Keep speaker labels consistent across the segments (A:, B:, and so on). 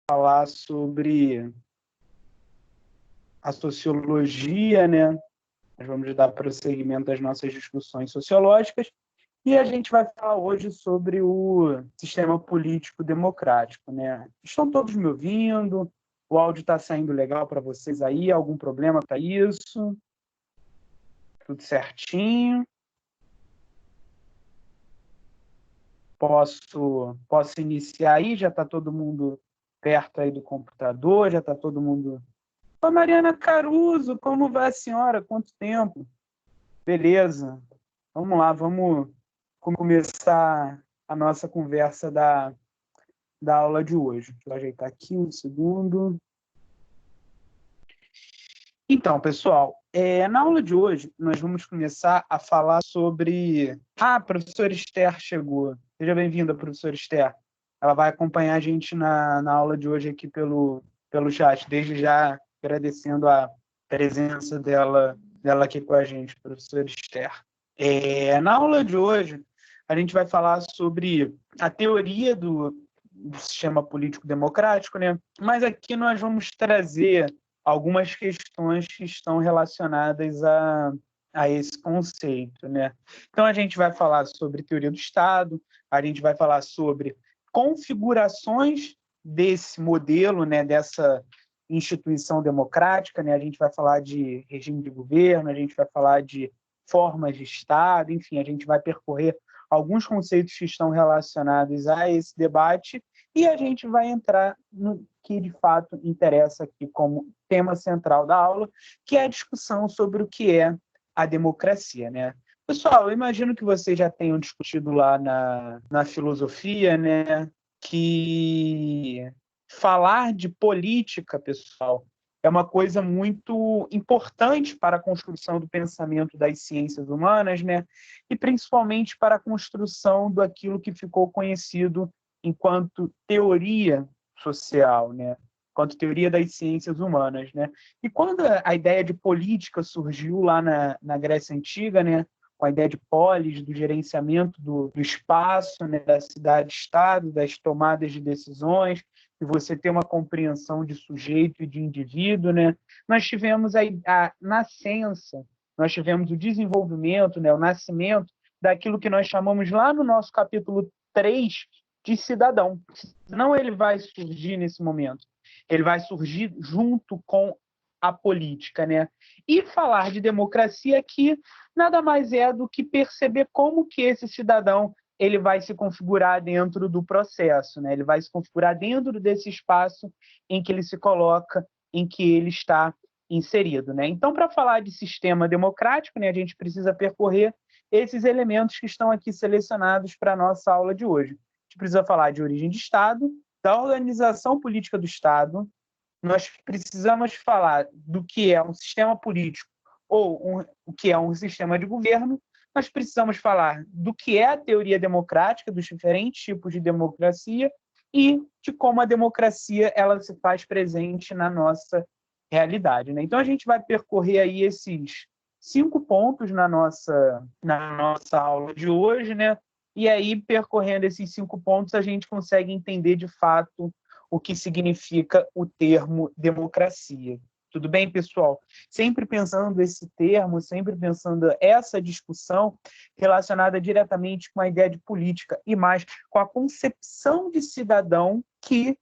A: falar sobre a sociologia, né? Nós vamos dar prosseguimento às nossas discussões sociológicas e a gente vai falar hoje sobre o sistema político democrático, né? Estão todos me ouvindo? O áudio está saindo legal para vocês aí? Algum problema para isso? Tudo certinho? Posso iniciar aí? Já está todo mundo perto aí do computador? Já está todo mundo... Ô, Mariana Caruso, como vai a senhora? Quanto tempo? Beleza. Vamos lá, vamos começar a nossa conversa da aula de hoje. Deixa eu ajeitar aqui um segundo. Então, pessoal, na aula de hoje, nós vamos começar a falar sobre... Ah, a professora Esther chegou. Seja bem-vinda, professora Esther. Ela vai acompanhar a gente na aula de hoje aqui pelo chat. Desde já agradecendo a presença dela aqui com a gente, professora Esther. Na aula de hoje, a gente vai falar sobre a teoria do sistema político democrático, né? Mas aqui nós vamos trazer algumas questões que estão relacionadas a esse conceito, né? Então, a gente vai falar sobre teoria do Estado, a gente vai falar sobre configurações desse modelo, né, dessa instituição democrática, né? A gente vai falar de regime de governo, a gente vai falar de formas de Estado, enfim, a gente vai percorrer alguns conceitos que estão relacionados a esse debate e a gente vai entrar no que de fato interessa aqui como tema central da aula, que é a discussão sobre o que é a democracia, né? Pessoal, eu imagino que vocês já tenham discutido lá na filosofia, né, que falar de política, pessoal, é uma coisa muito importante para a construção do pensamento das ciências humanas, né? E principalmente para a construção daquilo que ficou conhecido enquanto teoria social, né? Enquanto teoria das ciências humanas, né? E quando a ideia de política surgiu lá na Grécia Antiga, né? Com a ideia de polis, do gerenciamento do espaço, né? Da cidade-estado, das tomadas de decisões, e você ter uma compreensão de sujeito e de indivíduo, né? Nós tivemos a nascença, nós tivemos o desenvolvimento, né? O nascimento daquilo que nós chamamos lá no nosso capítulo 3 de cidadão. Não ele vai surgir nesse momento, ele vai surgir junto com a política, né? E falar de democracia aqui nada mais é do que perceber como que esse cidadão ele vai se configurar dentro do processo, né? Ele vai se configurar dentro desse espaço em que ele se coloca, em que ele está inserido, né? Então, para falar de sistema democrático, né, a gente precisa percorrer esses elementos que estão aqui selecionados para a nossa aula de hoje. A gente precisa falar de origem de Estado, da organização política do Estado, nós precisamos falar do que é um sistema político ou o que é um sistema de governo, nós precisamos falar do que é a teoria democrática, dos diferentes tipos de democracia e de como a democracia ela se faz presente na nossa realidade, né? Então, a gente vai percorrer aí esses 5 pontos na nossa aula de hoje, né? E aí, percorrendo esses 5 pontos, a gente consegue entender de fato o que significa o termo democracia. Tudo bem, pessoal? Sempre pensando esse termo, sempre pensando essa discussão relacionada diretamente com a ideia de política e mais com a concepção de cidadão que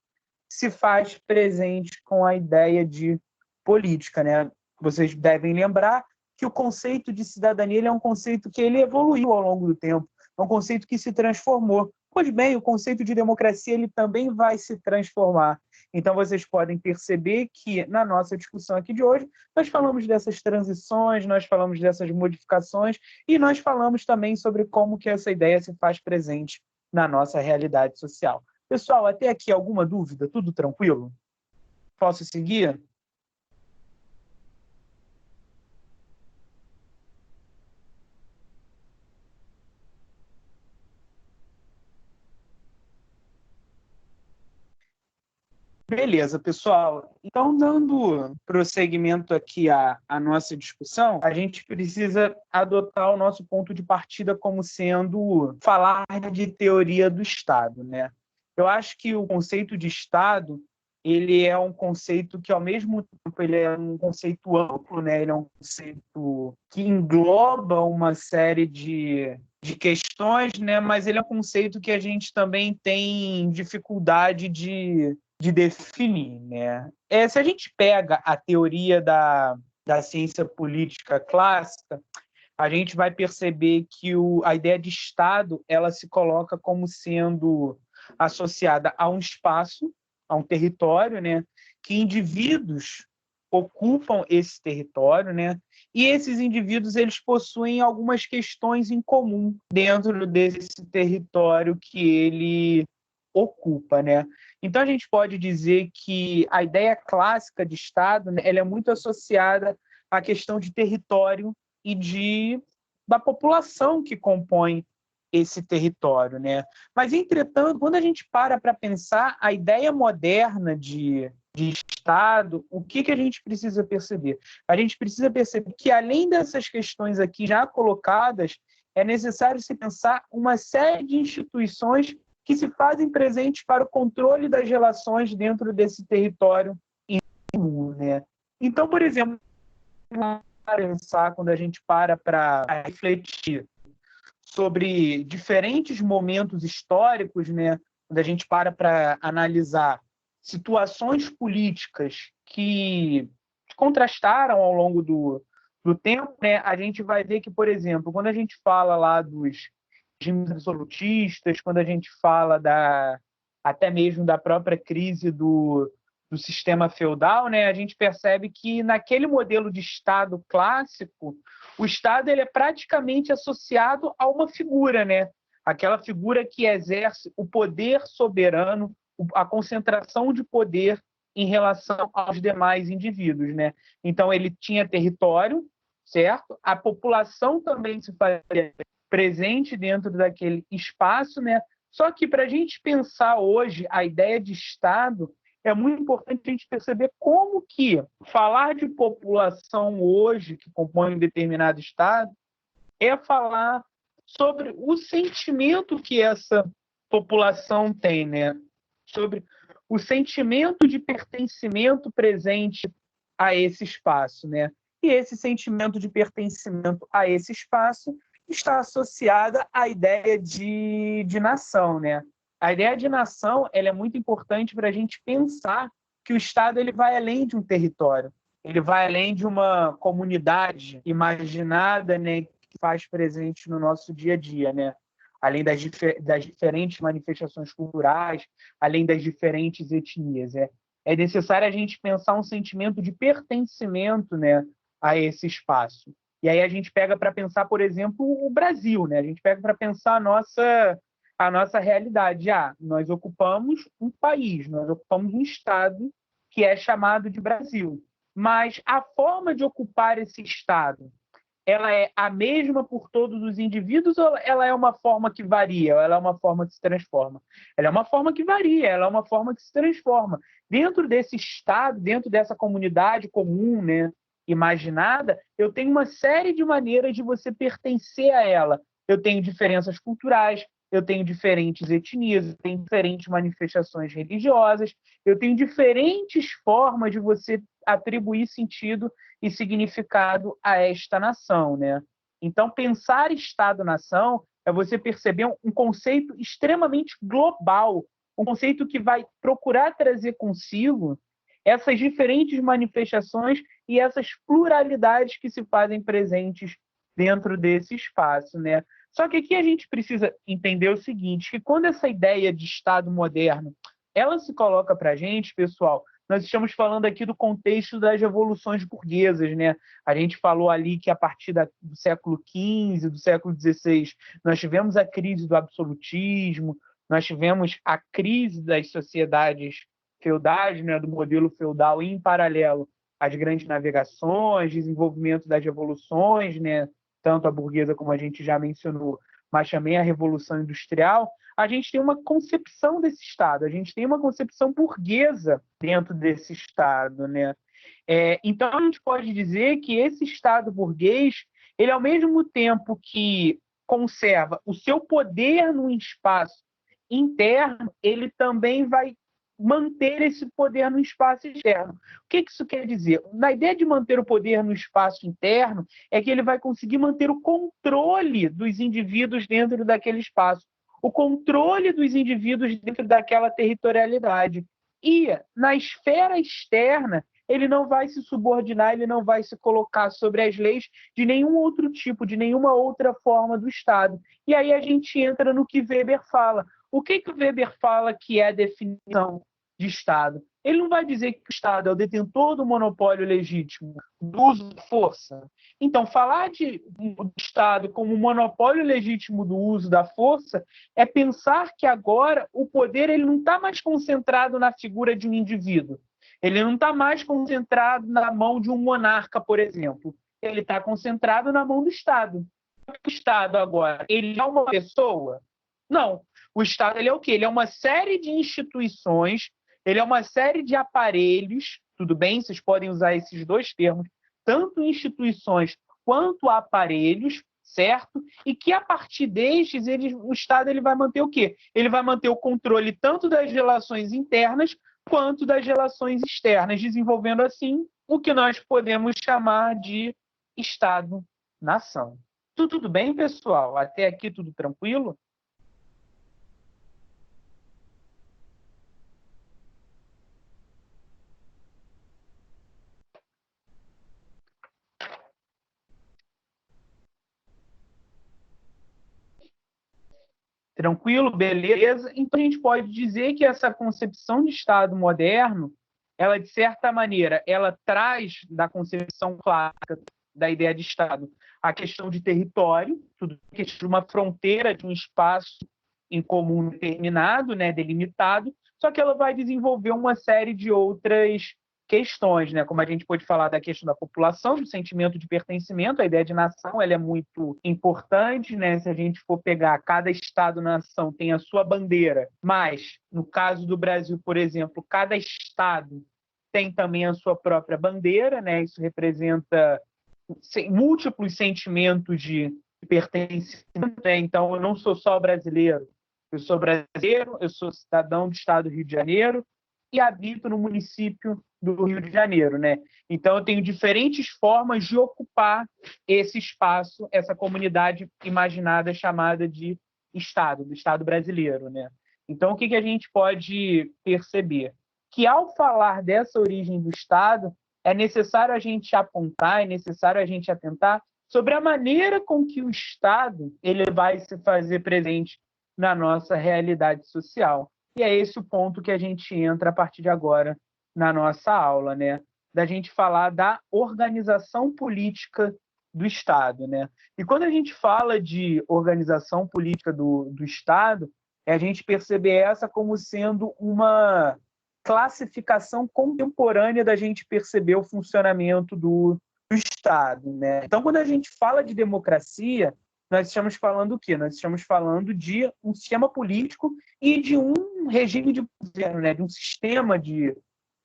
A: se faz presente com a ideia de política, né? Vocês devem lembrar que o conceito de cidadania ele é um conceito que ele evoluiu ao longo do tempo, é um conceito que se transformou. Pois bem, o conceito de democracia ele também vai se transformar. Então, vocês podem perceber que, na nossa discussão aqui de hoje, nós falamos dessas transições, nós falamos dessas modificações e nós falamos também sobre como que essa ideia se faz presente na nossa realidade social. Pessoal, até aqui alguma dúvida? Tudo tranquilo? Posso seguir? Beleza, pessoal. Então, dando prosseguimento aqui à nossa discussão, a gente precisa adotar o nosso ponto de partida como sendo falar de teoria do Estado, né? Eu acho que o conceito de Estado ele é um conceito que, ao mesmo tempo, ele é um conceito amplo, né? Ele é um conceito que engloba uma série de questões, né? Mas ele é um conceito que a gente também tem dificuldade de definir, né? Se a gente pega a teoria da ciência política clássica, a gente vai perceber que a ideia de Estado ela se coloca como sendo associada a um espaço, a um território, né, que indivíduos ocupam esse território, né, e esses indivíduos eles possuem algumas questões em comum dentro desse território que ele ocupa, né? Então a gente pode dizer que a ideia clássica de Estado, né, ela é muito associada à questão de território e da população que compõe esse território, né? Mas, entretanto, quando a gente para pensar a ideia moderna de Estado, o que a gente precisa perceber? A gente precisa perceber que, além dessas questões aqui já colocadas, é necessário se pensar uma série de instituições que se fazem presentes para o controle das relações dentro desse território comum, né? Então, por exemplo, pensar quando a gente para refletir sobre diferentes momentos históricos, né? Quando a gente para analisar situações políticas que contrastaram ao longo do tempo, né? A gente vai ver que, por exemplo, quando a gente fala lá dos regimes absolutistas, quando a gente fala até mesmo da própria crise do sistema feudal, né, a gente percebe que naquele modelo de Estado clássico, o Estado ele é praticamente associado a uma figura, né? Aquela figura que exerce o poder soberano, a concentração de poder em relação aos demais indivíduos, né? Então ele tinha território, certo? A população também se fazia presente dentro daquele espaço, né? Só que para a gente pensar hoje a ideia de Estado, é muito importante a gente perceber como que falar de população hoje, que compõe um determinado Estado, é falar sobre o sentimento que essa população tem, né? Sobre o sentimento de pertencimento presente a esse espaço, né? E esse sentimento de pertencimento a esse espaço está associada à ideia de nação, né? A ideia de nação ela é muito importante para a gente pensar que o Estado ele vai além de um território, ele vai além de uma comunidade imaginada, né, que faz presente no nosso dia a dia, né? Além das diferentes manifestações culturais, além das diferentes etnias. É necessário a gente pensar um sentimento de pertencimento, né, a esse espaço. E aí a gente pega para pensar, por exemplo, o Brasil, né? A gente pega para pensar a nossa realidade. Nós ocupamos um país, nós ocupamos um estado que é chamado de Brasil. Mas a forma de ocupar esse estado, ela é a mesma por todos os indivíduos ou ela é uma forma que varia? Ou ela é uma forma que se transforma? Ela é uma forma que varia, ela é uma forma que se transforma. Dentro desse estado, dentro dessa comunidade comum, né, imaginada, eu tenho uma série de maneiras de você pertencer a ela. Eu tenho diferenças culturais, eu tenho diferentes etnias, eu tenho diferentes manifestações religiosas, eu tenho diferentes formas de você atribuir sentido e significado a esta nação, né? Então, pensar Estado-nação é você perceber um conceito extremamente global, um conceito que vai procurar trazer consigo essas diferentes manifestações e essas pluralidades que se fazem presentes dentro desse espaço, né? Só que aqui a gente precisa entender o seguinte, que quando essa ideia de Estado moderno ela se coloca para a gente, pessoal, nós estamos falando aqui do contexto das revoluções burguesas, né? A gente falou ali que a partir do século XV, do século XVI, nós tivemos a crise do absolutismo, nós tivemos a crise das sociedades feudais, né? Do modelo feudal, e em paralelo as grandes navegações, desenvolvimento das revoluções, né? Tanto a burguesa como a gente já mencionou, mas também a Revolução Industrial, a gente tem uma concepção desse Estado, a gente tem uma concepção burguesa dentro desse Estado, né? Então, a gente pode dizer que esse Estado burguês, ele, ao mesmo tempo que conserva o seu poder no espaço interno, ele também vai manter esse poder no espaço externo. O que isso quer dizer? Na ideia de manter o poder no espaço interno, é que ele vai conseguir manter o controle dos indivíduos dentro daquele espaço, o controle dos indivíduos dentro daquela territorialidade. E, na esfera externa, ele não vai se subordinar, ele não vai se colocar sobre as leis de nenhum outro tipo, de nenhuma outra forma do Estado. E aí a gente entra no que Weber fala. O que o Weber fala que é a definição de Estado? Ele não vai dizer que o Estado é o detentor do monopólio legítimo do uso da força. Então, falar de Estado como monopólio legítimo do uso da força é pensar que agora o poder ele não está mais concentrado na figura de um indivíduo. Ele não está mais concentrado na mão de um monarca, por exemplo. Ele está concentrado na mão do Estado. O Estado agora, ele é uma pessoa? Não. O Estado ele é o quê? Ele é uma série de instituições, ele é uma série de aparelhos, tudo bem? Vocês podem usar esses dois termos, tanto instituições quanto aparelhos, certo? E que a partir destes, o Estado ele vai manter o quê? Ele vai manter o controle tanto das relações internas quanto das relações externas, desenvolvendo assim o que nós podemos chamar de Estado-nação. Tudo bem, pessoal? Até aqui tudo tranquilo? Tranquilo, beleza? Então a gente pode dizer que essa concepção de Estado moderno, ela de certa maneira, ela traz da concepção clássica da ideia de Estado a questão de território, tudo questão de uma fronteira, de um espaço em comum determinado, né, delimitado, só que ela vai desenvolver uma série de outras questões, né? Como a gente pode falar da questão da população, do sentimento de pertencimento, a ideia de nação, ela é muito importante, né? Se a gente for pegar cada estado-nação tem a sua bandeira, mas no caso do Brasil, por exemplo, cada estado tem também a sua própria bandeira, né? Isso representa múltiplos sentimentos de pertencimento, né? Então eu não sou só brasileiro, eu sou brasileiro, eu sou cidadão do estado do Rio de Janeiro e habito no município do Rio de Janeiro, né? Então eu tenho diferentes formas de ocupar esse espaço, essa comunidade imaginada chamada de Estado, do Estado brasileiro, né? Então o que a gente pode perceber? Que ao falar dessa origem do Estado, é necessário a gente apontar, é necessário a gente atentar sobre a maneira com que o Estado ele vai se fazer presente na nossa realidade social. E é esse o ponto que a gente entra a partir de agora na nossa aula, né? Da gente falar da organização política do Estado, né? E quando a gente fala de organização política do Estado, é a gente perceber essa como sendo uma classificação contemporânea da gente perceber o funcionamento do Estado, né? Então, quando a gente fala de democracia, nós estamos falando o quê? Nós estamos falando de um sistema político e de um regime de governo, né? De um sistema de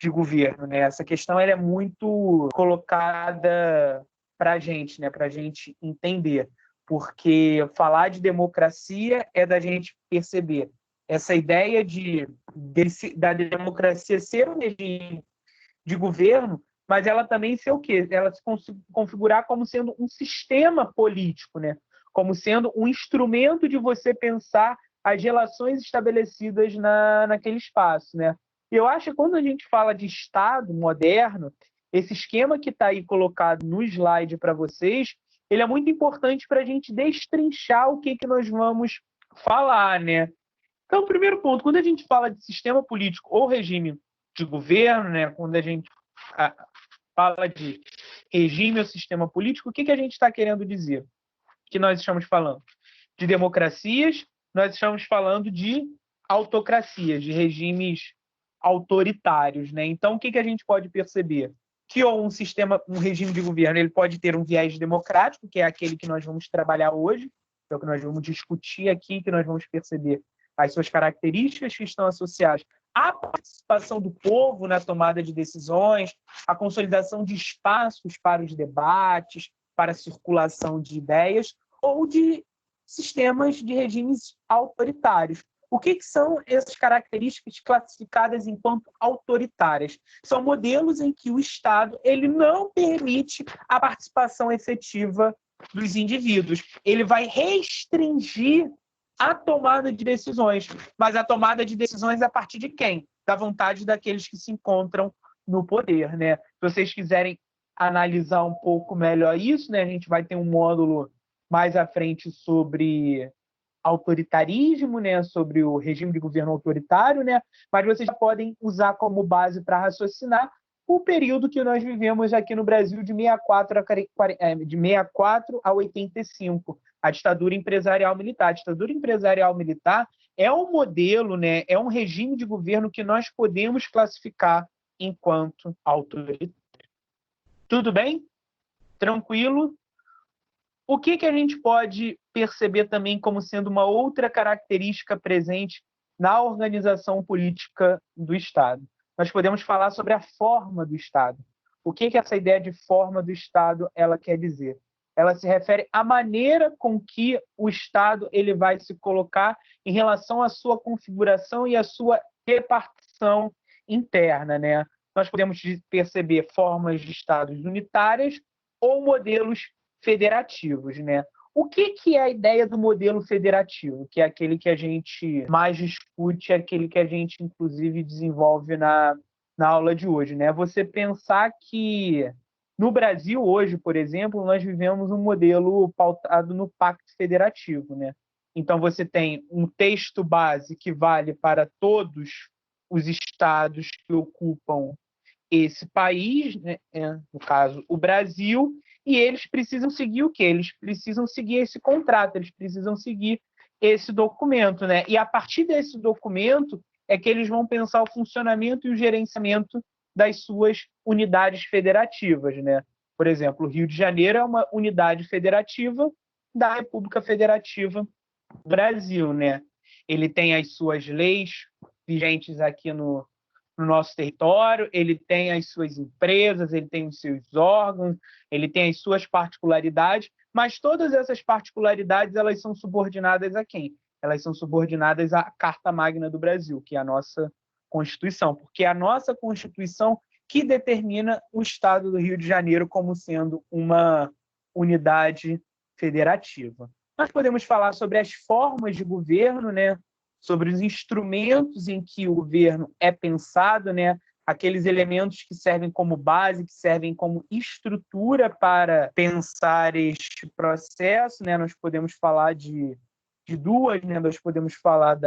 A: governo, né? Essa questão ela é muito colocada para a gente, né? Para a gente entender, porque falar de democracia é da gente perceber essa ideia da democracia ser um regime de governo, mas ela também ser o quê? Ela se configurar como sendo um sistema político, né? Como sendo um instrumento de você pensar as relações estabelecidas naquele espaço, né? E eu acho que quando a gente fala de Estado moderno, esse esquema que está aí colocado no slide para vocês, ele é muito importante para a gente destrinchar o que nós vamos falar, né? Então, o primeiro ponto, quando a gente fala de sistema político ou regime de governo, né, quando a gente fala de regime ou sistema político, o que a gente está querendo dizer? Que nós estamos falando de democracias, nós estamos falando de autocracias, de regimes autoritários, né? Então, o que a gente pode perceber? Que um regime de governo, ele pode ter um viés democrático, que é aquele que nós vamos trabalhar hoje, que é o que nós vamos discutir aqui, que nós vamos perceber as suas características que estão associadas à participação do povo na tomada de decisões, à consolidação de espaços para os debates, para a circulação de ideias, ou de sistemas de regimes autoritários. O que são essas características classificadas enquanto autoritárias? São modelos em que o Estado ele não permite a participação efetiva dos indivíduos. Ele vai restringir a tomada de decisões, mas a tomada de decisões a partir de quem? Da vontade daqueles que se encontram no poder, né? Se vocês quiserem analisar um pouco melhor isso, né, a gente vai ter um módulo mais à frente sobre autoritarismo, né, sobre o regime de governo autoritário, né, mas vocês já podem usar como base para raciocinar o período que nós vivemos aqui no Brasil de 64 a 85, a ditadura empresarial militar. A ditadura empresarial militar é um modelo, né, é um regime de governo que nós podemos classificar enquanto autoritário. Tudo bem? Tranquilo? O que a gente pode perceber também como sendo uma outra característica presente na organização política do Estado? Nós podemos falar sobre a forma do Estado. O que essa ideia de forma do Estado ela quer dizer? Ela se refere à maneira com que o Estado ele vai se colocar em relação à sua configuração e à sua repartição interna, né? Nós podemos perceber formas de Estados unitárias ou modelos federativos, né? O que é a ideia do modelo federativo, que é aquele que a gente mais discute, aquele que a gente, inclusive, desenvolve na aula de hoje, né? Você pensar que no Brasil, hoje, por exemplo, nós vivemos um modelo pautado no Pacto Federativo, né? Então, você tem um texto base que vale para todos os estados que ocupam esse país, né? No caso, o Brasil, e eles precisam seguir o quê? Eles precisam seguir esse contrato, eles precisam seguir esse documento, né? E a partir desse documento é que eles vão pensar o funcionamento e o gerenciamento das suas unidades federativas, né? Por exemplo, o Rio de Janeiro é uma unidade federativa da República Federativa do Brasil, né? Ele tem as suas leis vigentes aqui no nosso território, ele tem as suas empresas, ele tem os seus órgãos, ele tem as suas particularidades, mas todas essas particularidades elas são subordinadas a quem? Elas são subordinadas à Carta Magna do Brasil, que é a nossa Constituição, porque é a nossa Constituição que determina o Estado do Rio de Janeiro como sendo uma unidade federativa. Nós podemos falar sobre as formas de governo, né? Sobre os instrumentos em que o governo é pensado, né? Aqueles elementos que servem como base, que servem como estrutura para pensar este processo, né? Nós podemos falar de duas, né? Nós podemos falar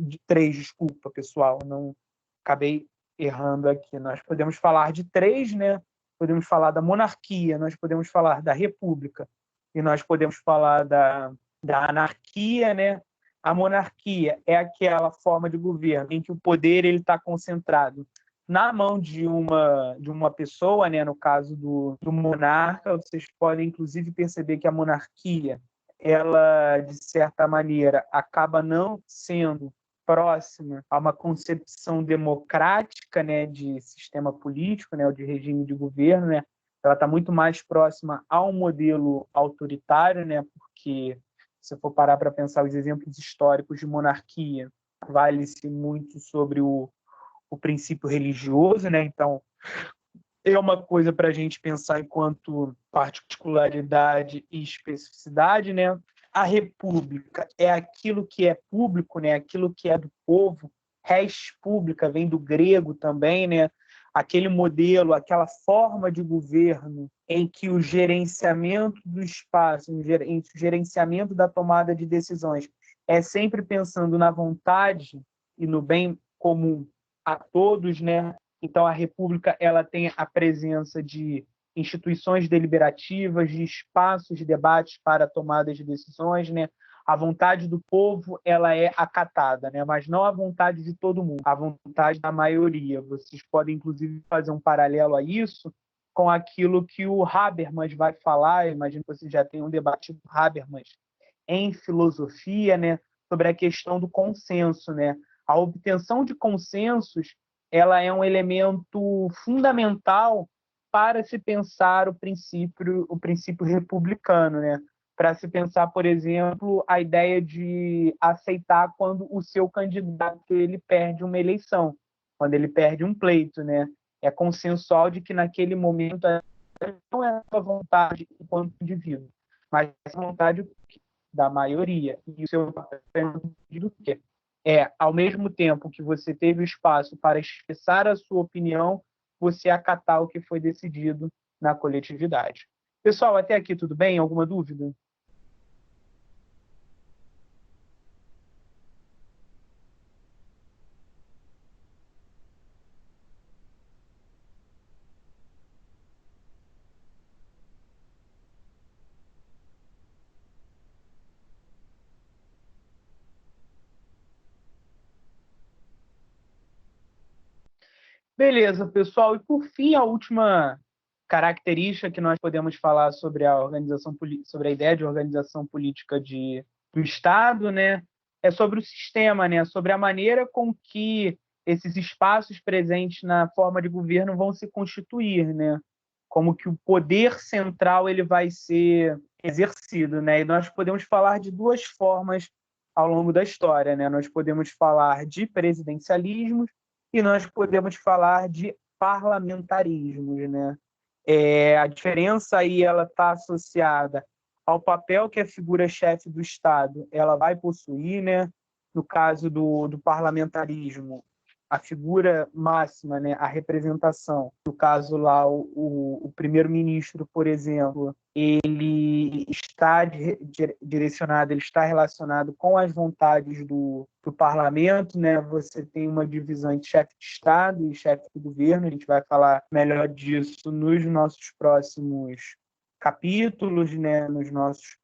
A: de três, desculpa, pessoal, não acabei errando aqui. Nós podemos falar de três, né? Podemos falar da monarquia, nós podemos falar da república e nós podemos falar da anarquia, né? A monarquia é aquela forma de governo em que o poder ele está concentrado na mão de uma pessoa, né? No caso do monarca, vocês podem inclusive perceber que a monarquia, ela de certa maneira acaba não sendo próxima a uma concepção democrática, né, de sistema político, né, ou de regime de governo, né? Ela está muito mais próxima a um modelo autoritário, né? Porque se for parar para pensar os exemplos históricos de monarquia, vale-se muito sobre o princípio religioso, né? Então, é uma coisa para a gente pensar enquanto particularidade e especificidade, né? A república é aquilo que é público, né? Aquilo que é do povo. Res pública vem do grego também, né? Aquele modelo, aquela forma de governo em que o gerenciamento do espaço, o gerenciamento da tomada de decisões é sempre pensando na vontade e no bem comum a todos, né? Então, a República ela tem a presença de instituições deliberativas, de espaços de debate para a tomada de decisões, né? A vontade do povo ela é acatada, né? Mas não a vontade de todo mundo, a vontade da maioria. Vocês podem, inclusive, fazer um paralelo a isso com aquilo que o Habermas vai falar. Eu imagino que vocês já tenham debatido Habermas em filosofia, né? Sobre a questão do consenso, né? A obtenção de consensos ela é um elemento fundamental para se pensar o princípio republicano, né? para se pensar, por exemplo, a ideia de aceitar quando o seu candidato ele perde uma eleição, quando ele perde um pleito, né? É consensual de que naquele momento não é a sua vontade enquanto indivíduo, mas a vontade da maioria. E o seu papel do quê? Ao mesmo tempo que você teve o espaço para expressar a sua opinião, você acatar o que foi decidido na coletividade. Pessoal, até aqui tudo bem? Alguma dúvida? Beleza, pessoal. E por fim, a última característica que nós podemos falar sobre a organização, sobre a ideia de organização política do Estado, né, é sobre o sistema, né, sobre a maneira com que esses espaços presentes na forma de governo vão se constituir, né, como que o poder central ele vai ser exercido, né, e nós podemos falar de duas formas ao longo da história, né, nós podemos falar de presidencialismo e nós podemos falar de parlamentarismos, né? A diferença aí ela está associada ao papel que a figura-chefe do Estado ela vai possuir, né? No caso do parlamentarismo, a figura máxima, né? A representação. No caso lá, o primeiro-ministro, por exemplo, ele está direcionado, ele está relacionado com as vontades do parlamento, né? Você tem uma divisão entre chefe de Estado e chefe do governo, a gente vai falar melhor disso nos nossos próximos capítulos, né? Nos nossos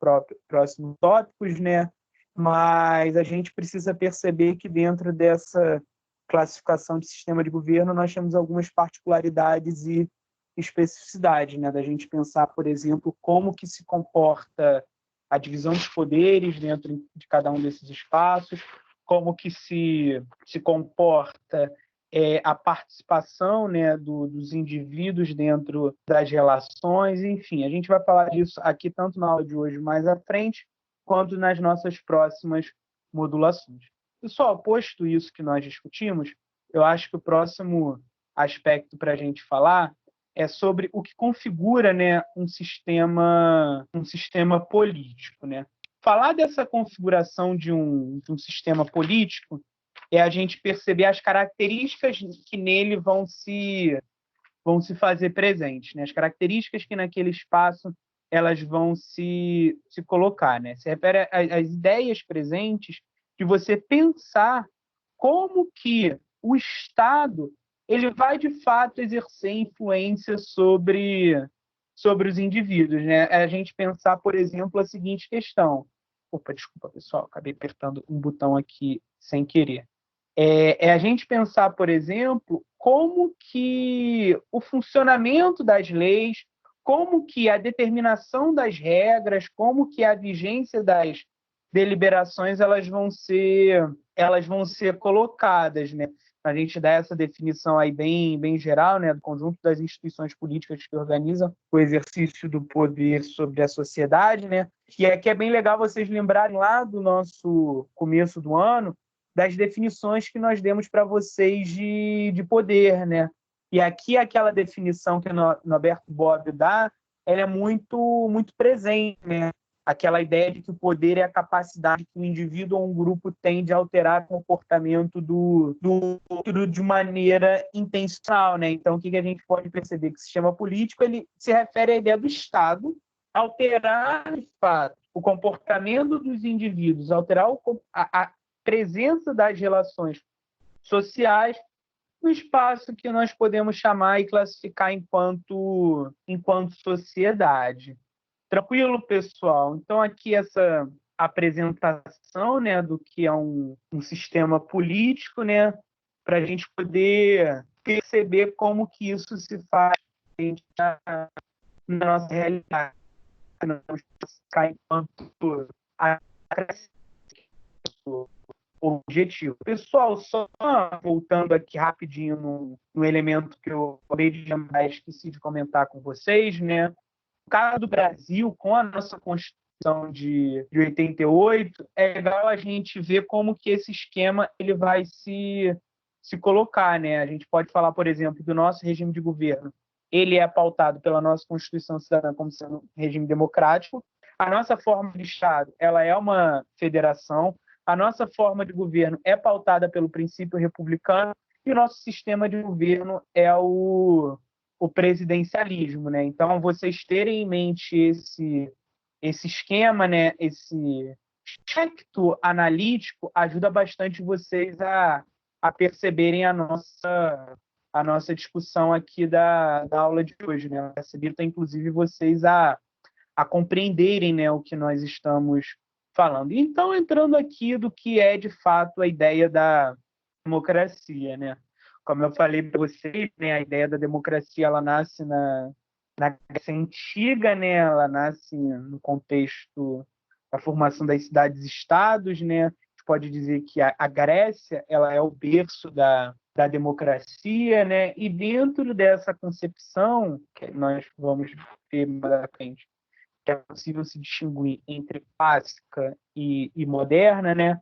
A: próximos tópicos, né? Mas a gente precisa perceber que dentro dessa classificação de sistema de governo nós temos algumas particularidades e especificidades, né? Da gente pensar, por exemplo, como que se comporta a divisão dos poderes dentro de cada um desses espaços, como que se comporta a participação, né, dos indivíduos dentro das relações, enfim, a gente vai falar disso aqui tanto na aula de hoje mais à frente, quanto nas nossas próximas modulações. Pessoal, posto isso que nós discutimos, eu acho que o próximo aspecto para a gente falar é sobre o que configura, né, um sistema político, né? Falar dessa configuração de um sistema político é a gente perceber as características que nele vão se fazer presentes, né? As características que naquele espaço elas vão se colocar, né? Se refere às ideias presentes de você pensar como que o Estado ele vai de fato exercer influência sobre os indivíduos, né? É a gente pensar, por exemplo, a seguinte questão. Opa, desculpa, pessoal, acabei apertando um botão aqui sem querer. É a gente pensar, por exemplo, como que o funcionamento das leis, como que a determinação das regras, como que a vigência das deliberações elas vão ser colocadas, né? A gente dá essa definição aí bem geral, né, do conjunto das instituições políticas que organizam o exercício do poder sobre a sociedade, né? E aqui é bem legal vocês lembrarem lá do nosso começo do ano das definições que nós demos para vocês de poder, né? E aqui aquela definição que o Norberto Bobbio dá, ela é muito presente, né? Aquela ideia de que o poder é a capacidade que o indivíduo ou um grupo tem de alterar o comportamento do outro de maneira intencional, né? Então, o que a gente pode perceber? Que o sistema político ele se refere à ideia do Estado alterar, de fato, o comportamento dos indivíduos, alterar a presença das relações sociais no espaço que nós podemos chamar e classificar enquanto sociedade. Tranquilo, pessoal? Então, aqui essa apresentação, né, do que é um sistema político, né, para a gente poder perceber como que isso se faz na nossa realidade, não ficar enquanto objetivo. Pessoal, só voltando aqui rapidinho no elemento que eu acabei de lembrar, esqueci de comentar com vocês, né? No caso do Brasil, com a nossa Constituição, de 88, é legal a gente ver como que esse esquema ele vai se colocar, né? A gente pode falar, por exemplo, do nosso regime de governo. Ele é pautado pela nossa Constituição Cidadã como sendo um regime democrático. A nossa forma de Estado, ela é uma federação. A nossa forma de governo é pautada pelo princípio republicano e o nosso sistema de governo é o presidencialismo, né? Então, vocês terem em mente esse esquema, né? Esse aspecto analítico ajuda bastante vocês a perceberem a nossa discussão aqui da aula de hoje, né? Possibilita, inclusive, vocês a compreenderem, né, o que nós estamos falando. Então, entrando aqui do que é, de fato, a ideia da democracia, né? Como eu falei para vocês, né, a ideia da democracia ela nasce na Grécia Antiga, né? Ela nasce no contexto da formação das cidades-estados, né? A gente pode dizer que a Grécia ela é o berço da democracia, né? E dentro dessa concepção, que nós vamos ver mais à frente, que é possível se distinguir entre clássica e moderna, né?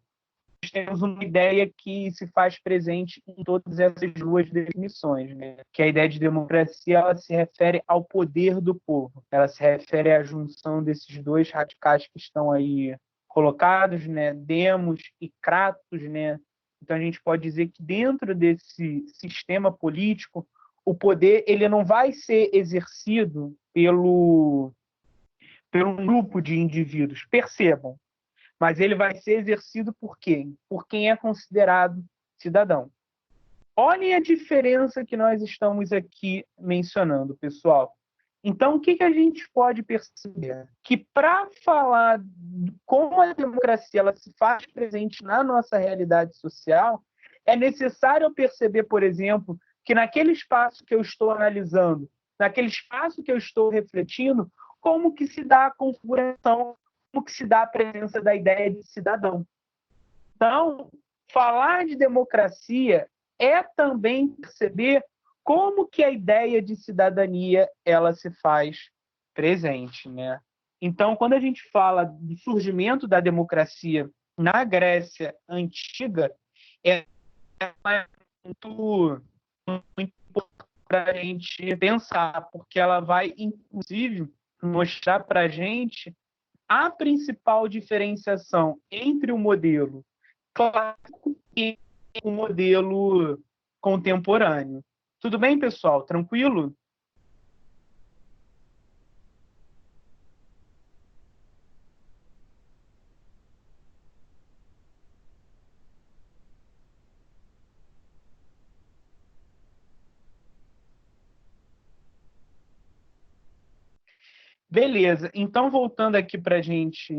A: Nós temos uma ideia que se faz presente em todas essas duas definições, né? Que a ideia de democracia ela se refere ao poder do povo, ela se refere à junção desses dois radicais que estão aí colocados, né? Demos e Kratos, né? Então a gente pode dizer que dentro desse sistema político o poder ele não vai ser exercido pelo um grupo de indivíduos. Percebam, mas ele vai ser exercido por quem? Por quem é considerado cidadão. Olhem a diferença que nós estamos aqui mencionando, pessoal. Então, o que a gente pode perceber? Que para falar como a democracia ela se faz presente na nossa realidade social, é necessário perceber, por exemplo, que naquele espaço que eu estou analisando, naquele espaço que eu estou refletindo, como que se dá a configuração, como que se dá a presença da ideia de cidadão. Então, falar de democracia é também perceber como que a ideia de cidadania ela se faz presente, né? Então, quando a gente fala do surgimento da democracia na Grécia Antiga, é muito, muito importante para a gente pensar, porque ela vai, inclusive, mostrar para a gente a principal diferenciação entre o modelo clássico e o modelo contemporâneo. Tudo bem, pessoal? Tranquilo? Beleza. Então, voltando aqui para a gente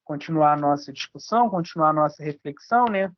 A: continuar a nossa discussão, continuar a nossa reflexão, né?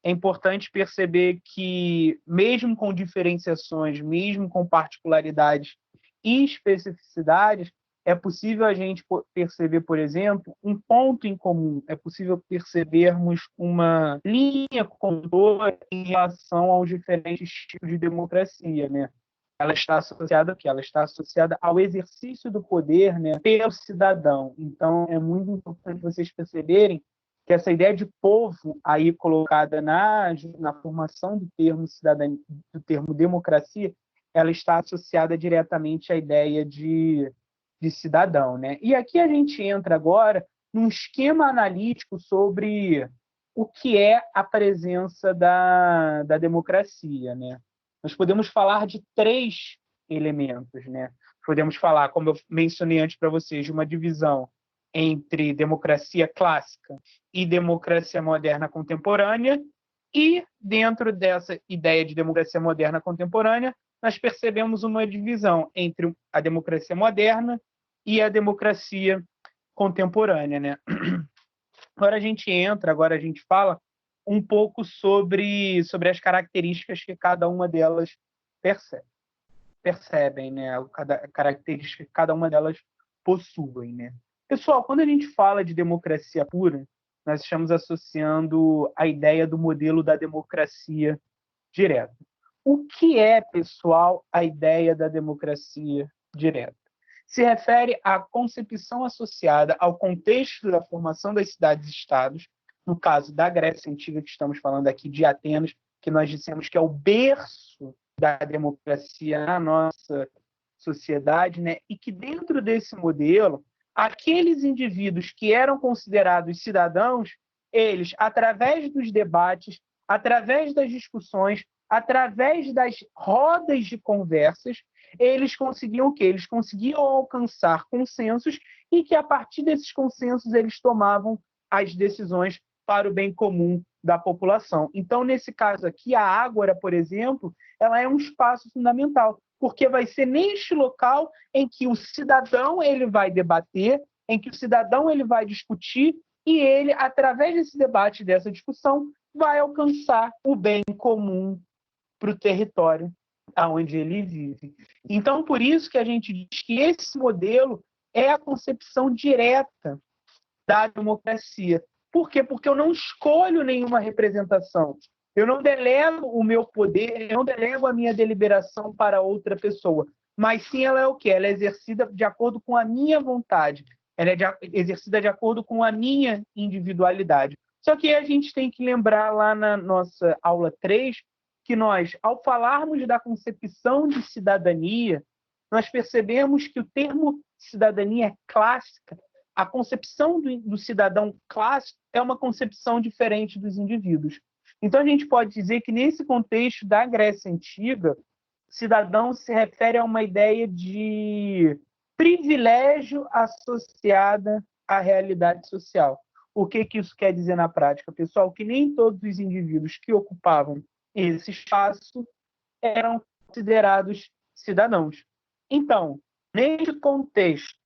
A: É importante perceber que, mesmo com diferenciações, mesmo com particularidades e especificidades, é possível a gente perceber, por exemplo, um ponto em comum. É possível percebermos uma linha condutora em relação aos diferentes tipos de democracia, né? Ela está associada a quê? Ela está associada ao exercício do poder, né, pelo cidadão. Então, é muito importante vocês perceberem que essa ideia de povo aí colocada na formação do termo cidadania, do termo democracia, ela está associada diretamente à ideia de cidadão, né? E aqui a gente entra agora num esquema analítico sobre o que é a presença da democracia, né? Nós podemos falar de três elementos, né? Podemos falar, como eu mencionei antes para vocês, de uma divisão entre democracia clássica e democracia moderna contemporânea, e dentro dessa ideia de democracia moderna contemporânea, nós percebemos uma divisão entre a democracia moderna e a democracia contemporânea, né? Agora a gente fala um pouco sobre as características que cada uma delas percebem, né? Cada característica que cada uma delas possuem, né? Pessoal, quando a gente fala de democracia pura, nós estamos associando a ideia do modelo da democracia direta. O que é, pessoal, a ideia da democracia direta? se refere à concepção associada ao contexto da formação das cidades-estados, no caso da Grécia Antiga, que estamos falando aqui de Atenas, que nós dissemos que é o berço da democracia na nossa sociedade, né? E que dentro desse modelo, aqueles indivíduos que eram considerados cidadãos, eles, através dos debates, através das discussões, através das rodas de conversas, eles conseguiam o quê? Eles conseguiam alcançar consensos e que, a partir desses consensos, eles tomavam as decisões para o bem comum da população. Então, nesse caso aqui, a Ágora, por exemplo, ela é um espaço fundamental, porque vai ser neste local em que o cidadão ele vai debater, em que o cidadão ele vai discutir, e ele, através desse debate, dessa discussão, vai alcançar o bem comum para o território onde ele vive. Então, por isso que a gente diz que esse modelo é a concepção direta da democracia. Por quê? Porque eu não escolho nenhuma representação. Eu não delego o meu poder, eu não delego a minha deliberação para outra pessoa. Mas sim, ela é o quê? Ela é exercida de acordo com a minha vontade. Ela é exercida de acordo com a minha individualidade. Só que a gente tem que lembrar lá na nossa aula 3 que nós, ao falarmos da concepção de cidadania, nós percebemos que o termo cidadania é clássica. A concepção do cidadão clássico é uma concepção diferente dos indivíduos. Então, a gente pode dizer que, nesse contexto da Grécia Antiga, cidadão se refere a uma ideia de privilégio associada à realidade social. O que isso quer dizer na prática, pessoal? Que nem todos os indivíduos que ocupavam esse espaço eram considerados cidadãos. Então, nesse contexto,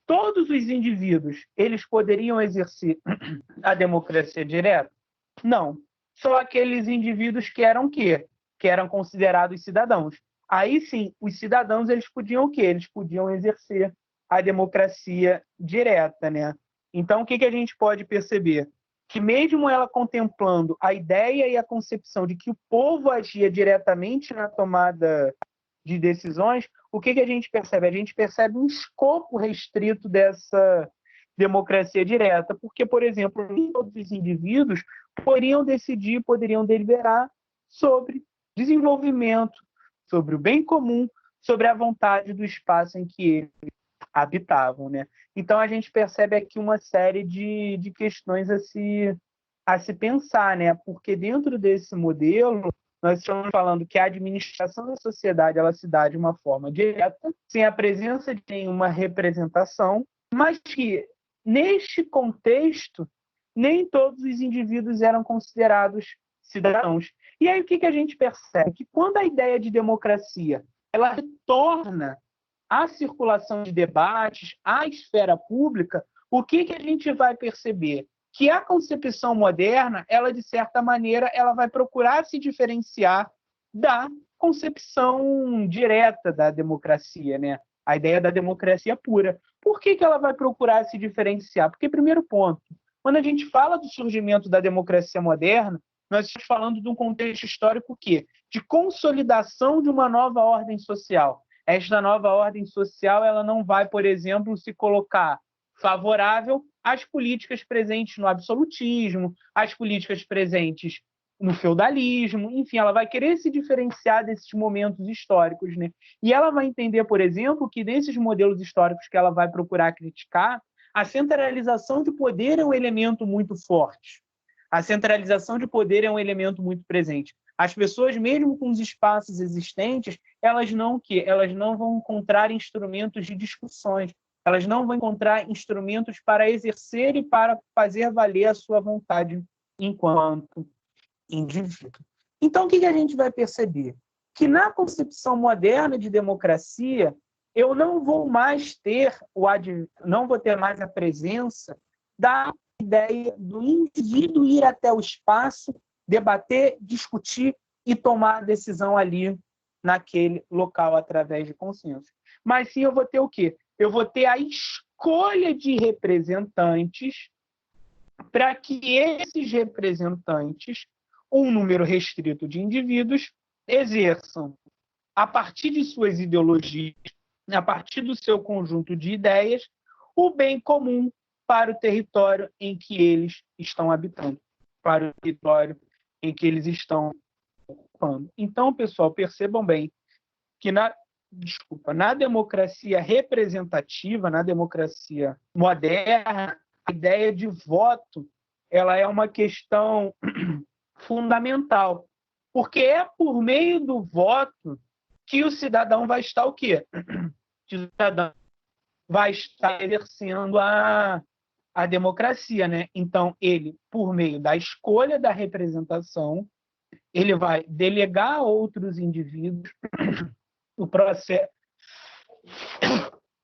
A: todos os indivíduos eles poderiam exercer a democracia direta? Não. Só aqueles indivíduos que eram o quê? Que eram considerados cidadãos. Aí sim, os cidadãos eles podiam o quê? Eles podiam exercer a democracia direta, né? Então, o que a gente pode perceber? Que mesmo ela contemplando a ideia e a concepção de que o povo agia diretamente na tomada de decisões, o que a gente percebe? A gente percebe um escopo restrito dessa democracia direta, porque, por exemplo, nem todos os indivíduos poderiam decidir, poderiam deliberar sobre desenvolvimento, sobre o bem comum, sobre a vontade do espaço em que eles habitavam, né? Então, a gente percebe aqui uma série de questões a se pensar, né? Porque dentro desse modelo, nós estamos falando que a administração da sociedade ela se dá de uma forma direta, sem a presença de nenhuma representação, mas que, neste contexto, nem todos os indivíduos eram considerados cidadãos. E aí o que a gente percebe? Que quando a ideia de democracia ela retorna à circulação de debates, à esfera pública, o que a gente vai perceber? Que a concepção moderna, ela de certa maneira, ela vai procurar se diferenciar da concepção direta da democracia, né? A ideia da democracia pura. Por que ela vai procurar se diferenciar? Porque, primeiro ponto, quando a gente fala do surgimento da democracia moderna, nós estamos falando de um contexto histórico quê? De consolidação de uma nova ordem social. Esta nova ordem social ela não vai, por exemplo, se colocar favorável às políticas presentes no absolutismo, às políticas presentes no feudalismo, enfim, ela vai querer se diferenciar desses momentos históricos, né? E ela vai entender, por exemplo, que nesses modelos históricos que ela vai procurar criticar, a centralização de poder é um elemento muito forte. A centralização de poder é um elemento muito presente. As pessoas, mesmo com os espaços existentes, elas não vão encontrar instrumentos de discussões, elas não vão encontrar instrumentos para exercer e para fazer valer a sua vontade enquanto indivíduo. Então, o que a gente vai perceber? Que na concepção moderna de democracia, eu não vou ter mais a presença da ideia do indivíduo ir até o espaço, debater, discutir e tomar a decisão ali naquele local através de consenso. Mas sim, eu vou ter o quê? Eu vou ter a escolha de representantes para que esses representantes, um número restrito de indivíduos, exerçam, a partir de suas ideologias, a partir do seu conjunto de ideias, o bem comum para o território em que eles estão habitando, para o território em que eles estão ocupando. Então, pessoal, percebam bem que na democracia representativa, na democracia moderna, a ideia de voto ela é uma questão fundamental, porque é por meio do voto que o cidadão vai estar o quê? Que o cidadão vai estar exercendo a democracia, né? Então, ele, por meio da escolha da representação, ele vai delegar a outros indivíduos o processo,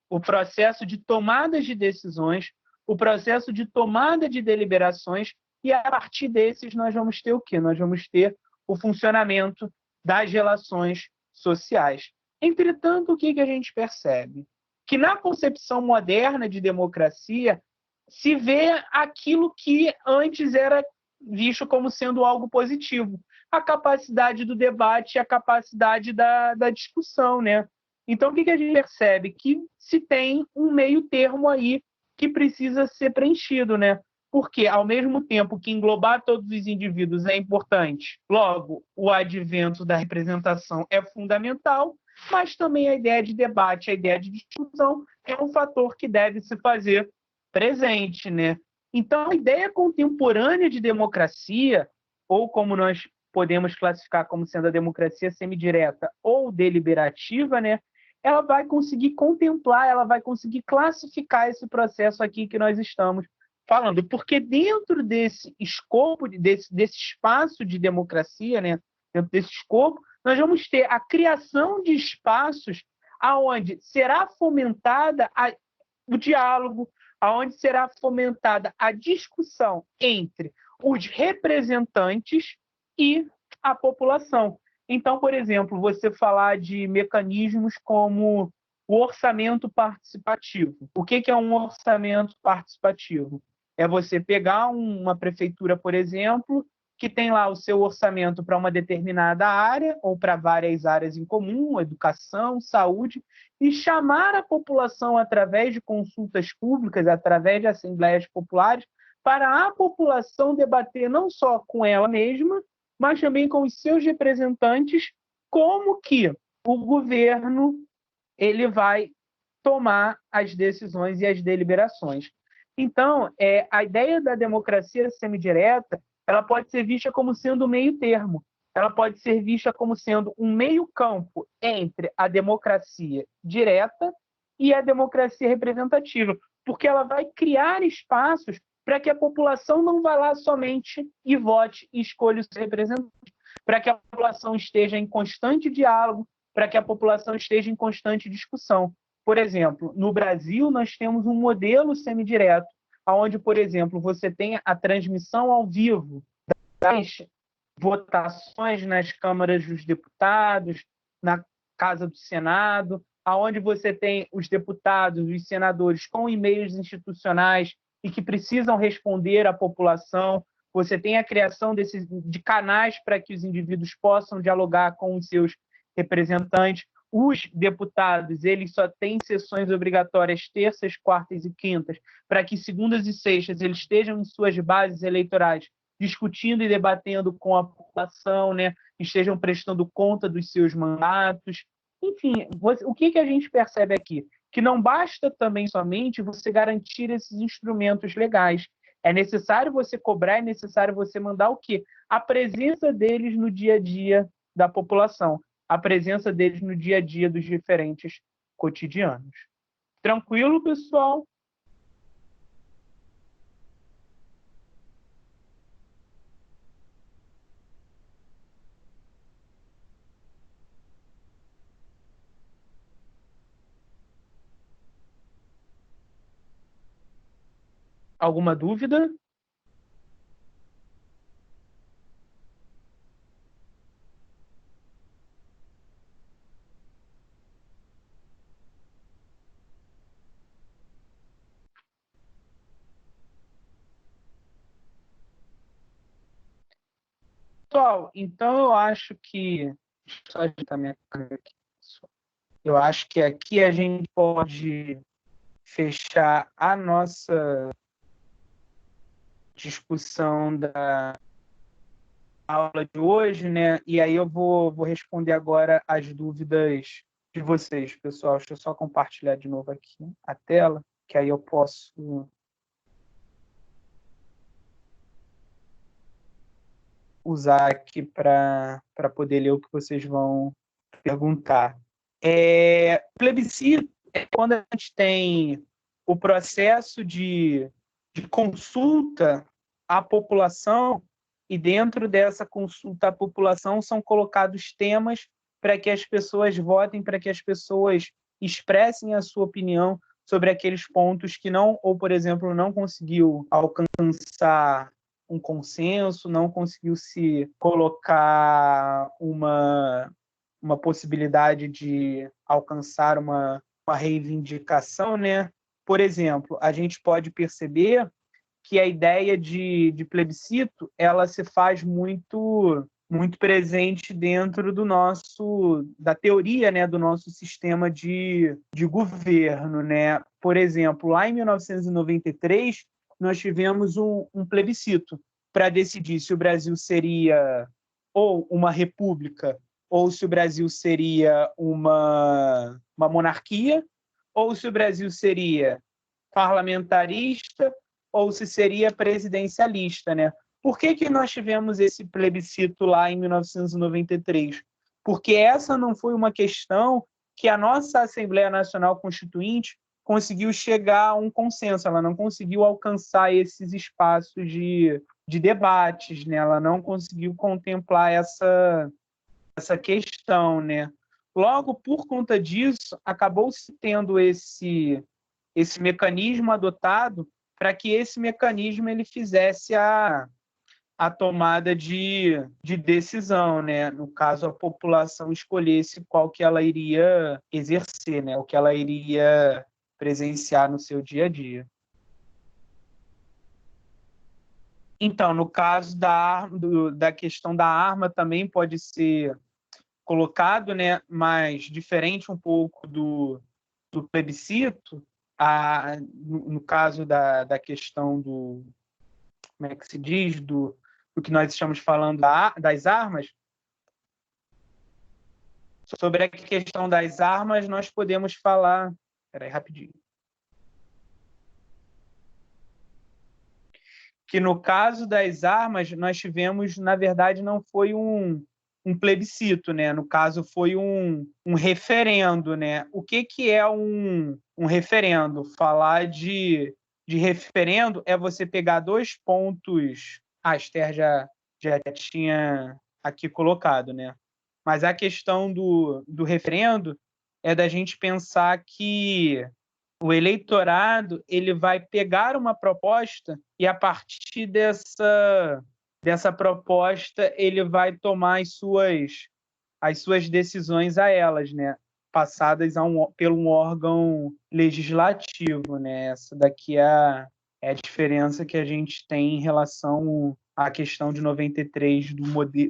A: o processo de tomadas de decisões, o processo de tomada de deliberações, e a partir desses nós vamos ter o quê? Nós vamos ter o funcionamento das relações sociais. Entretanto, o que a gente percebe? Que na concepção moderna de democracia se vê aquilo que antes era visto como sendo algo positivo, a capacidade do debate, a capacidade da discussão, né? Então, o que a gente percebe? Que se tem um meio termo aí que precisa ser preenchido, né? Porque, ao mesmo tempo que englobar todos os indivíduos é importante, logo, o advento da representação é fundamental, mas também a ideia de debate, a ideia de discussão é um fator que deve se fazer presente, né? Então, a ideia contemporânea de democracia, ou como nós podemos classificar como sendo a democracia semidireta ou deliberativa, né? Ela vai conseguir contemplar, ela vai conseguir classificar esse processo aqui que nós estamos falando, porque dentro desse escopo, desse espaço de democracia, né? Dentro desse escopo, nós vamos ter a criação de espaços aonde será fomentada o diálogo, aonde será fomentada a discussão entre os representantes e a população. Então, por exemplo, você falar de mecanismos como o orçamento participativo. O que é um orçamento participativo? É você pegar uma prefeitura, por exemplo, que tem lá o seu orçamento para uma determinada área ou para várias áreas em comum, educação, saúde, e chamar a população através de consultas públicas, através de assembleias populares, para a população debater não só com ela mesma, mas também com os seus representantes, como que o governo ele vai tomar as decisões e as deliberações. Então, a ideia da democracia semidireta, ela pode ser vista como sendo um meio termo. Ela pode ser vista como sendo um meio campo entre a democracia direta e a democracia representativa, porque ela vai criar espaços para que a população não vá lá somente e vote e escolha os representantes, para que a população esteja em constante diálogo, para que a população esteja em constante discussão. Por exemplo, no Brasil, nós temos um modelo semidireto, onde, por exemplo, você tem a transmissão ao vivo das votações nas câmaras dos deputados, na Casa do Senado, aonde você tem os deputados, os senadores com e-mails institucionais e que precisam responder à população. Você tem a criação de canais para que os indivíduos possam dialogar com os seus representantes. Os deputados, eles só têm sessões obrigatórias terças, quartas e quintas, para que segundas e sextas eles estejam em suas bases eleitorais discutindo e debatendo com a população, né? Estejam prestando conta dos seus mandatos. Enfim, o que a gente percebe aqui? Que não basta também somente você garantir esses instrumentos legais. É necessário você cobrar, é necessário você mandar o quê? A presença deles no dia a dia da população, a presença deles no dia a dia dos diferentes cotidianos. Tranquilo, pessoal? Alguma dúvida? Pessoal, então eu acho que. Deixa eu só ajeitar minha câmera aqui. Eu acho que aqui a gente pode fechar a nossa discussão da aula de hoje, né? E aí eu vou responder agora as dúvidas de vocês, pessoal. Deixa eu só compartilhar de novo aqui a tela, que aí eu posso usar aqui para poder ler o que vocês vão perguntar. Plebiscito é quando a gente tem o processo de consulta à população, e dentro dessa consulta à população são colocados temas para que as pessoas votem, para que as pessoas expressem a sua opinião sobre aqueles pontos que não, ou, por exemplo, não conseguiu alcançar um consenso, não conseguiu se colocar uma possibilidade de alcançar uma reivindicação, né? Por exemplo, a gente pode perceber que a ideia de plebiscito ela se faz muito presente dentro da teoria, né, do nosso sistema de governo, né? Por exemplo, lá em 1993 nós tivemos um plebiscito para decidir se o Brasil seria ou uma república ou se o Brasil seria uma monarquia, ou se o Brasil seria parlamentarista, ou se seria presidencialista, né? Por que nós tivemos esse plebiscito lá em 1993? Porque essa não foi uma questão que a nossa Assembleia Nacional Constituinte conseguiu chegar a um consenso, ela não conseguiu alcançar esses espaços de debates, né? Ela não conseguiu contemplar essa questão, né? Logo, por conta disso, acabou-se tendo esse mecanismo adotado para que esse mecanismo ele fizesse a tomada de decisão, né? No caso, a população escolhesse qual que ela iria exercer, né? O que ela iria presenciar no seu dia a dia. Então, no caso da questão da arma, também pode ser colocado, né? Mas diferente um pouco do plebiscito, no caso da questão como é que se diz, do que nós estamos falando das armas, sobre a questão das armas, nós podemos falar. Espera aí, rapidinho. Que no caso das armas, nós tivemos, na verdade, não foi um plebiscito, né? No caso, foi um referendo, né? O que é um referendo? Falar de referendo é você pegar dois pontos. A Esther já tinha aqui colocado, né? Mas a questão do referendo é da gente pensar que o eleitorado ele vai pegar uma proposta e, a partir dessa proposta, ele vai tomar as suas decisões a elas, né? Passadas pelo um órgão legislativo. Né? Essa daqui é a diferença que a gente tem em relação à questão de 93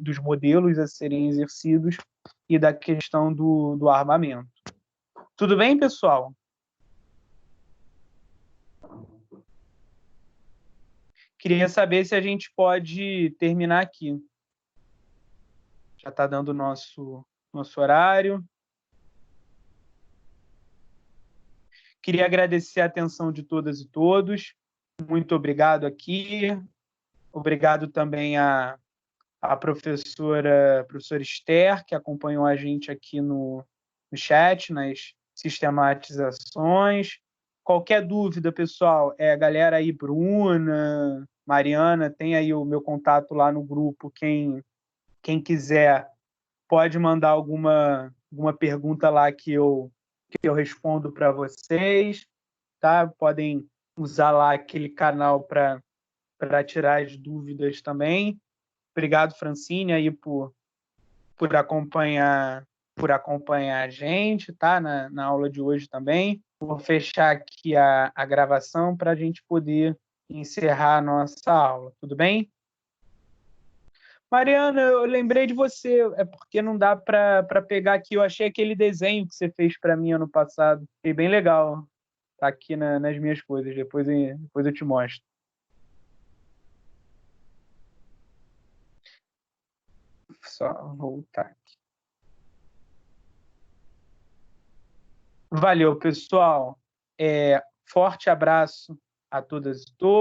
A: dos modelos a serem exercidos e da questão do armamento. Tudo bem, pessoal? Queria saber se a gente pode terminar aqui. Já está dando o nosso horário. Queria agradecer a atenção de todas e todos. Muito obrigado aqui. Obrigado também à professora Esther, que acompanhou a gente aqui no chat, nas sistematizações. Qualquer dúvida, pessoal, galera aí, Bruna, Mariana, tem aí o meu contato lá no grupo. Quem quiser pode mandar alguma pergunta lá que eu respondo para vocês, tá? Podem usar lá aquele canal para tirar as dúvidas também. Obrigado, Francine, aí por acompanhar a gente, tá? Na aula de hoje também. Vou fechar aqui a gravação para a gente poder encerrar a nossa aula. Tudo bem? Mariana, eu lembrei de você. É porque não dá para pegar aqui. Eu achei aquele desenho que você fez para mim ano passado. Achei bem legal. Tá aqui nas minhas coisas. Depois eu te mostro. Só voltar. Valeu, pessoal. Forte abraço a todas e todos.